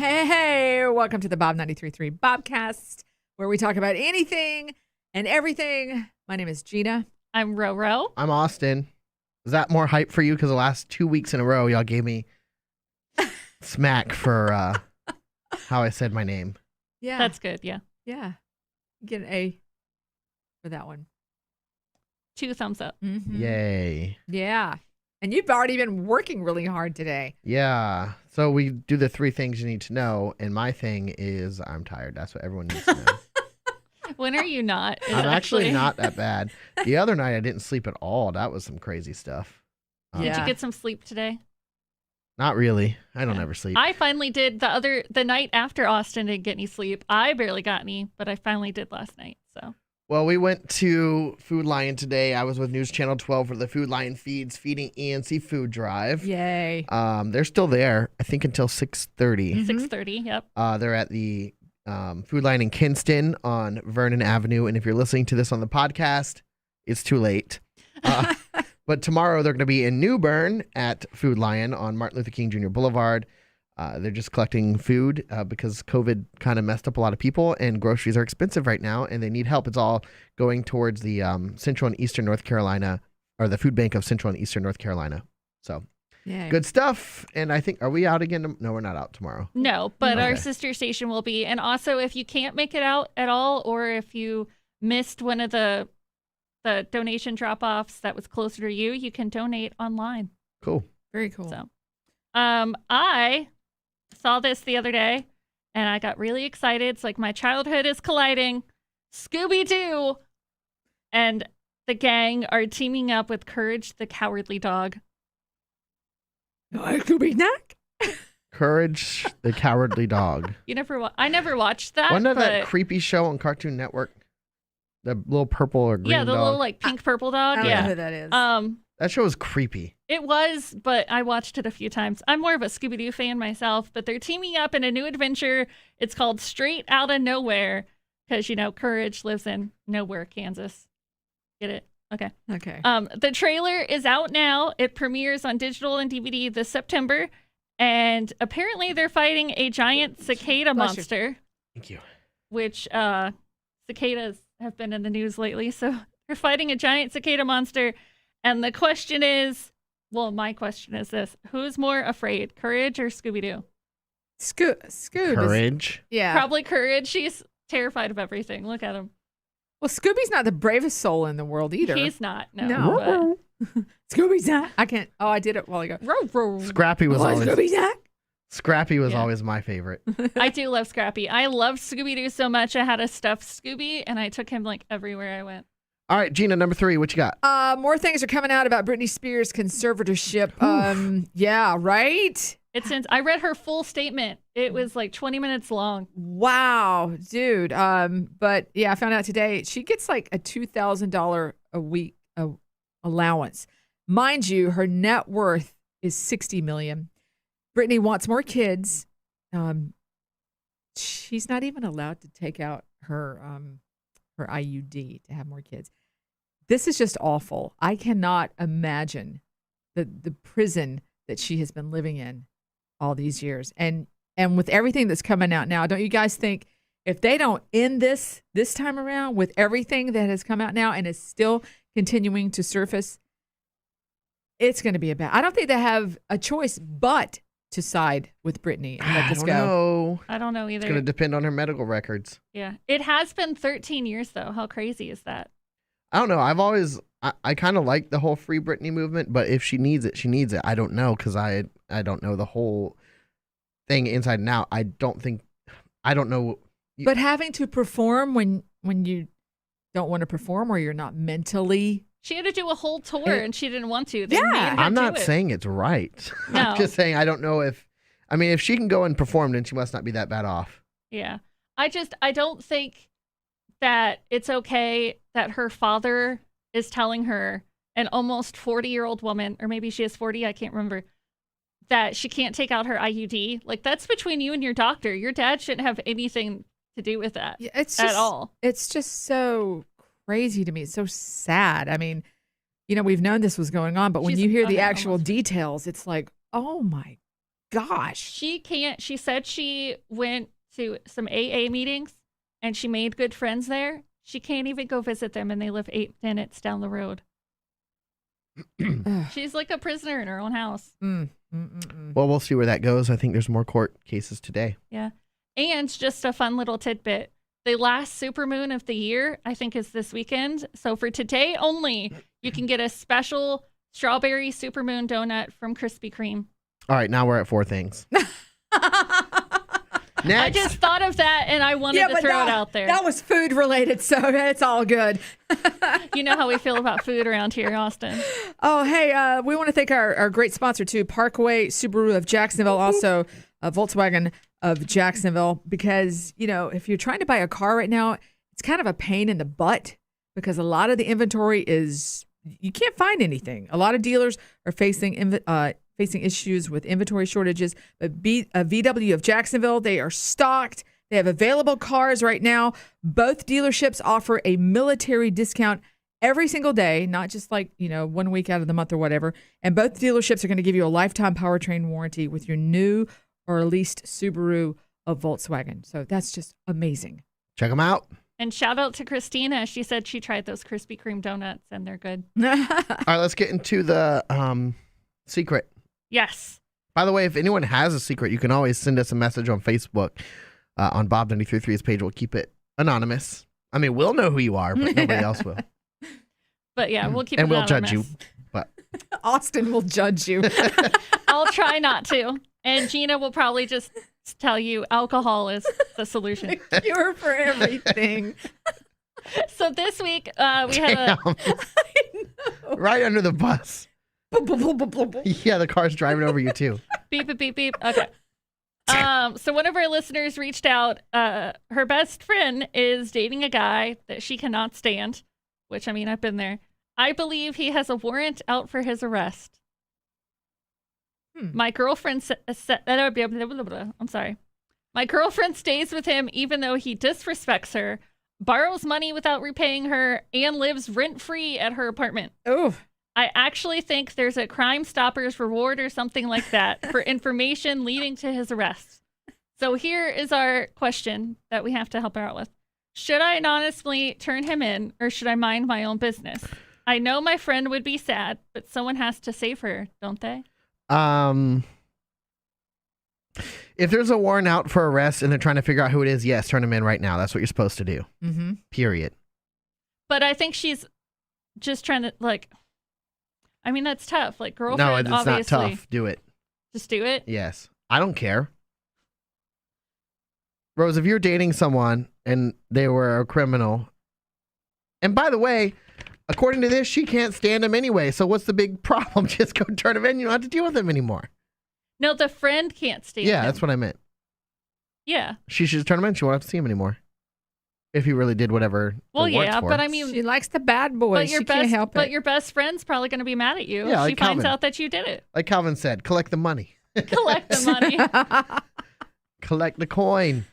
Hey, welcome to the Bob 93.3 Bobcast, where we talk about anything and everything. My name is Gina. I'm Ro. I'm Austin. Is that more hype for you? Because the last 2 weeks in a row, y'all gave me smack for how I said my name. Yeah. That's good, yeah. Yeah. Get an A for that one. 2 thumbs up. Mm-hmm. Yay. Yeah. And you've already been working really hard today. Yeah. So we do the 3 things you need to know, and my thing is I'm tired. That's what everyone needs to know. When are you not? I'm actually not that bad. The other night I didn't sleep at all. That was some crazy stuff. Did you get some sleep today? Not really. I don't ever sleep. I finally did the night after Austin didn't get any sleep. I barely got any, but I finally did last night. So. Well, we went to Food Lion today. I was with News Channel 12 for the Food Lion Feeds Feeding ENC Food Drive. Yay. They're still there, I think, until 6:30. 6:30, yep. They're at the Food Lion in Kinston on Vernon Avenue. And if you're listening to this on the podcast, it's too late. But tomorrow they're going to be in New Bern at Food Lion on Martin Luther King Jr. Boulevard. They're just collecting food because COVID kind of messed up a lot of people, and groceries are expensive right now, and they need help. It's all going towards the Central and Eastern North Carolina, or the Food Bank of Central and Eastern North Carolina. So good stuff. And I think, are we out again? No, we're not out tomorrow. No, but Okay. our sister station will be. And also, if you can't make it out at all, or if you missed one of the donation drop-offs that was closer to you, you can donate online. Cool. Very cool. So, I saw this the other day, and I got really excited. It's like my childhood is colliding. Scooby-Doo and the gang are teaming up with Courage the Cowardly Dog. Scooby-Snack? Courage the Cowardly Dog. I never watched that. Wasn't that but creepy show on Cartoon Network? The little purple or green yeah, the dog. little like pink purple dog. I don't know Yeah, who that is. That show was creepy. it was, but I watched it a few times. I'm more of a Scooby-Doo fan myself, but they're teaming up in a new adventure. It's called Straight Outta Nowhere because, Courage lives in Nowhere, Kansas. Get it? Okay. Okay. The trailer is out now. It premieres on digital and DVD this September, and apparently they're fighting a giant cicada Bless you. monster, Thank you. which cicadas have been in the news lately. So they're fighting a giant cicada monster. And the question is, well, my question is this: who's more afraid, Courage or Scooby-Doo? Scoob. Courage. Yeah. Probably Courage. She's terrified of everything. Look at him. Well, Scooby's not the bravest soul in the world either. He's not. No. No. Scooby's not. I can't. Oh, I did it a while ago. Scrappy was always Scooby's not. Scrappy was Yeah. always my favorite. I do love Scrappy. I love Scooby-Doo so much. I had a stuffed Scooby, and I took him like everywhere I went. All right, Gina, number 3, what you got? More things are coming out about Britney Spears' conservatorship. Yeah, right? I read her full statement. It was like 20 minutes long. Wow, dude. But yeah, I found out today she gets like a $2,000 a week allowance. Mind you, her net worth is $60 million. Britney wants more kids. She's not even allowed to take out her IUD to have more kids. This is just awful. I cannot imagine the prison that she has been living in all these years. And with everything that's coming out now, don't you guys think if they don't end this time around with everything that has come out now and is still continuing to surface, it's going to be a bad. I don't think they have a choice but to side with Britney and let this go. I don't know either. It's going to depend on her medical records. Yeah. It has been 13 years, though. How crazy is that? I don't know. I kind of like the whole Free Britney movement, but if she needs it, she needs it. I don't know because I don't know the whole thing inside and out. I don't know. But having to perform when you don't want to perform or you're not mentally. She had to do a whole tour and she didn't want to. They made her I'm not do it. saying it's right. No. I'm just saying I don't know if she can go and perform, then she must not be that bad off. Yeah. I don't think that it's okay that her father is telling her, an almost 40-year-old woman, or maybe she is 40, I can't remember, that she can't take out her IUD. Like, that's between you and your doctor. Your dad shouldn't have anything to do with that at all. It's just so crazy to me. It's so sad. I mean, we've known this was going on, but when you hear the actual details, it's like, oh my gosh. She can't. She said she went to some AA meetings and she made good friends there. She can't even go visit them, and they live 8 minutes down the road. She's like a prisoner in her own house. Well, we'll see where that goes. I think there's more court cases today. Yeah. And just a fun little tidbit. The last supermoon of the year, I think, is this weekend. So for today only, you can get a special strawberry supermoon donut from Krispy Kreme. All right, now we're at 4 things. Next. I just thought of that, and I wanted to throw it out there. That was food related, so it's all good. You know how we feel about food around here, Austin. Oh, hey, we want to thank our great sponsor, too, Parkway Subaru of Jacksonville, also Volkswagen of Jacksonville, because, you know, if you're trying to buy a car right now, it's kind of a pain in the butt because a lot of the inventory is, you can't find anything. A lot of dealers are facing issues with inventory shortages, but VW of Jacksonville, they are stocked. They have available cars right now. Both dealerships offer a military discount every single day, not just like, you know, 1 week out of the month or whatever. And both dealerships are going to give you a lifetime powertrain warranty with your new or leased Subaru of Volkswagen. So that's just amazing. Check them out. And shout out to Christina. She said she tried those Krispy Kreme donuts, and they're good. All right, let's get into the secret. Yes. By the way, if anyone has a secret, you can always send us a message on Facebook on Bob933's page. We'll keep it anonymous. I mean, we'll know who you are, but nobody else will. But yeah, we'll keep it and we'll anonymous. judge you. But Austin will judge you. I'll try not to. And Gina will probably just tell you alcohol is the solution. Cure for everything. So this week, we had right under the bus. Yeah, the car's driving over you too. beep, beep, beep, beep. Okay. So one of our listeners reached out. Her best friend is dating a guy that she cannot stand, which, I mean, I've been there. I believe he has a warrant out for his arrest. My girlfriend I'm sorry. My girlfriend stays with him even though he disrespects her, borrows money without repaying her, and lives rent-free at her apartment. Oh. I actually think there's a Crime Stoppers reward or something like that for information leading to his arrest. So here is our question that we have to help her out with. Should I anonymously turn him in, or should I mind my own business? I know my friend would be sad, but someone has to save her, don't they? If there's a warrant out for arrest and they're trying to figure out who it is, yes, turn him in right now. That's what you're supposed to do. Mm-hmm. Period. But I think she's just trying to, like, I mean, that's tough. Like, girlfriend, no, it's obviously. not tough. Do it. Just do it? Yes. I don't care. Rose, if you're dating someone and they were a criminal, and by the way, according to this, she can't stand him anyway. So what's the big problem? Just go turn him in. You don't have to deal with him anymore. No, the friend can't stand him. Yeah, that's what I meant. Yeah. She should just turn him in. She won't have to see him anymore. If he really did whatever. Well, the warrant's yeah, for. but I mean, She likes the bad boys. She can't help it. But your best friend's probably going to be mad at you. Yeah, if like she finds Calvin. out that you did it. Like Calvin said, collect the money. Collect the money. Collect the coin.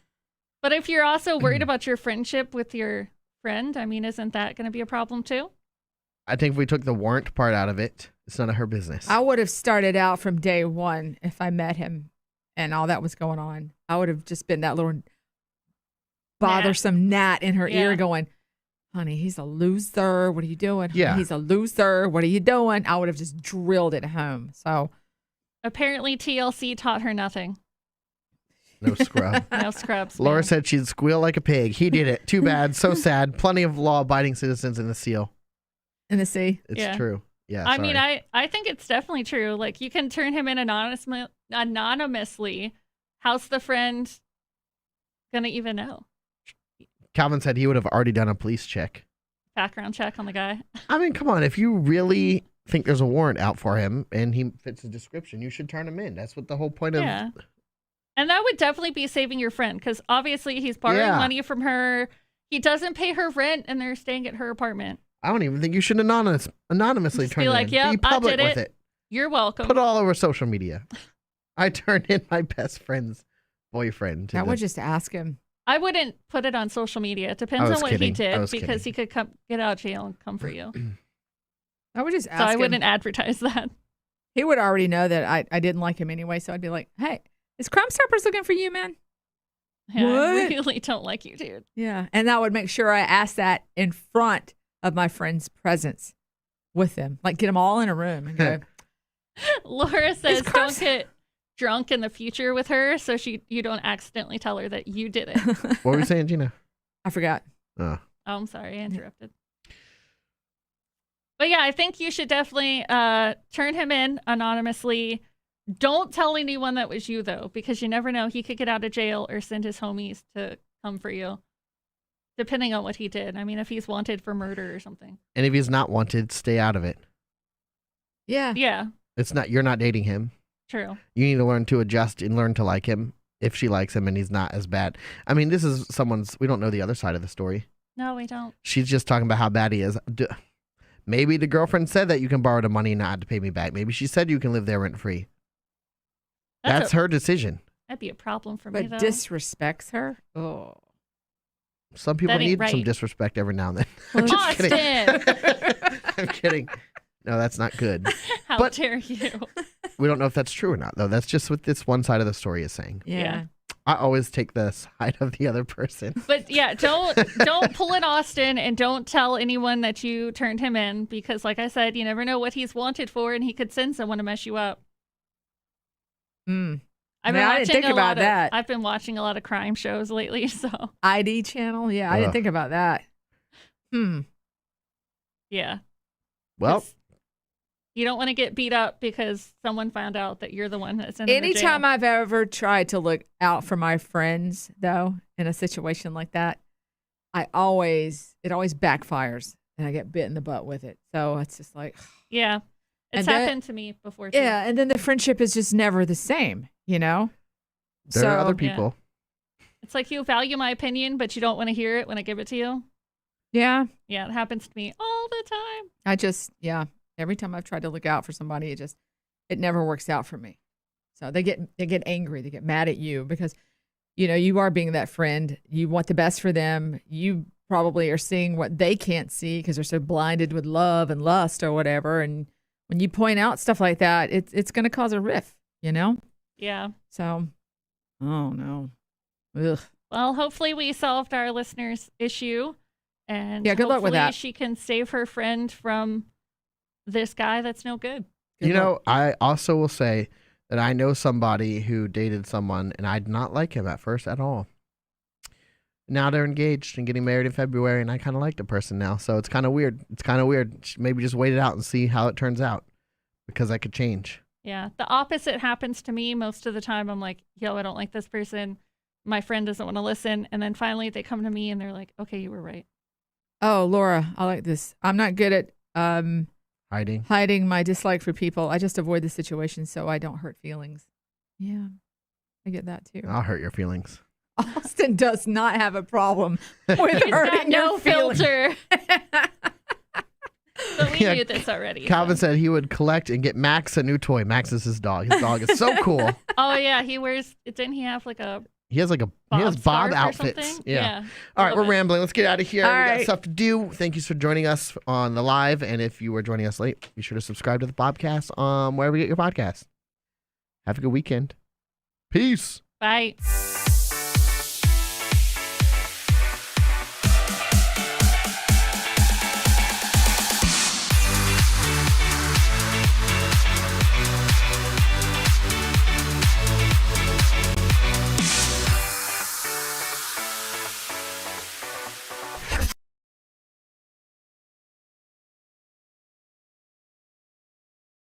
But if you're also worried about your friendship with your friend, I mean, isn't that going to be a problem too? I think if we took the warrant part out of it, it's none of her business. I would have started out from day one if I met him and all that was going on. I would have just been that little bothersome gnat in her ear going, honey, he's a loser. What are you doing? Yeah. He's a loser. What are you doing? I would have just drilled it home. So apparently TLC taught her nothing. No scrub. No scrubs. Laura man. said she'd squeal like a pig. He did it. Too bad. So sad. Plenty of law-abiding citizens in the seal. in the sea. It's true. Yeah. I mean, I think it's definitely true. Like, you can turn him in anonymously. How's the friend going to even know? Calvin said he would have already done a police check. Background check on the guy. I mean, come on. If you really think there's a warrant out for him and he fits the description, you should turn him in. That's what the whole point of. Yeah. And that would definitely be saving your friend, because obviously he's borrowing money from her. He doesn't pay her rent, and they're staying at her apartment. I don't even think you should anonymously Just turn be it like, in. yep, Be public I did with it. it. You're welcome. Put it all over social media. I turned in my best friend's boyfriend. I would just ask him. I wouldn't put it on social media. It depends on what he did, because he could get out of jail and come for you. I would just So ask I him. wouldn't advertise that. He would already know that I didn't like him anyway, so I'd be like, hey, is Crumb Stoppers looking for you, man? Yeah, I What? really don't like you, dude. Yeah. And I would make sure I asked that in front of my friend's presence with them. Like, get them all in a room and go, Laura says Crumb don't get drunk in the future with her so you don't accidentally tell her that you did it. What were you saying, Gina? I forgot. Oh. Oh, I'm sorry, I interrupted. But yeah, I think you should definitely turn him in anonymously. Don't tell anyone that was you, though, because you never know. He could get out of jail or send his homies to come for you, depending on what he did. I mean, if he's wanted for murder or something. And if he's not wanted, stay out of it. Yeah. Yeah, You're not dating him. true. You need to learn to adjust and learn to like him if she likes him and he's not as bad. I mean, this is we don't know the other side of the story. No, we don't. She's just talking about how bad he is. Maybe the girlfriend said that you can borrow the money and not have to pay me back. Maybe she said you can live there rent free. That's her decision. That'd be a problem for me, But though. disrespects her? Oh. Some people That ain't need some right. disrespect every now and then. I'm just kidding. Austin! I'm kidding. No, that's not good. How But- dare you? We don't know if that's true or not, though. That's just what this one side of the story is saying. Yeah. I always take the side of the other person. But yeah, don't pull an Austin and don't tell anyone that you turned him in because, like I said, you never know what he's wanted for, and he could send someone to mess you up. Mm. I've Man, I didn't think about that. I've been watching a lot of crime shows lately, so ID channel? Yeah, I didn't Ugh. think about that. yeah. Well, 'Cause you don't want to get beat up because someone found out that you're the one that's in the Anytime jail. I've ever tried to look out for my friends, though, in a situation like that, it always backfires and I get bit in the butt with it. So it's just like, Yeah. It's And that- happened to me before, too. yeah. And then the friendship is just never the same, you know? there are other Yeah. people. It's like you value my opinion, but you don't want to hear it when I give it to you. Yeah. Yeah, it happens to me all the time. Every time I've tried to look out for somebody, it never works out for me. So they get angry, they get mad at you because, you know, you are being that friend. You want the best for them. You probably are seeing what they can't see because they're so blinded with love and lust or whatever. And when you point out stuff like that, it's going to cause a rift, you know? Yeah. So, oh no. Ugh. Well, hopefully we solved our listener's issue. And Yeah, good luck with hopefully that. she can save her friend from this guy that's no good. Good You luck. know, I also will say that I know somebody who dated someone and I did not like him at first at all. Now they're engaged and getting married in February, and I kind of like the person now. So it's kind of weird. Maybe just wait it out and see how it turns out because that could change. Yeah. The opposite happens to me most of the time. I'm like, yo, I don't like this person. My friend doesn't want to listen. And then finally they come to me and they're like, okay, you were right. Oh, Laura, I like this. I'm not good at Hiding. my dislike for people. I just avoid the situation so I don't hurt feelings. Yeah, I get that too. I'll hurt your feelings. Austin does not have a problem with He's got hurting no your feelings. filter. But we Yeah, knew this already. Calvin so. said he would collect and get Max a new toy. Max is his dog. His dog is so cool. Oh yeah, he wears. Didn't he have like a He has Bob Bob scarf or outfits. something? Yeah. I All right, love we're it. rambling. Let's get out of here. All We got right. stuff to do. Thank you for joining us on the live. And if you were joining us late, be sure to subscribe to the Bobcast wherever you get your podcast. Have a good weekend. Peace. Bye.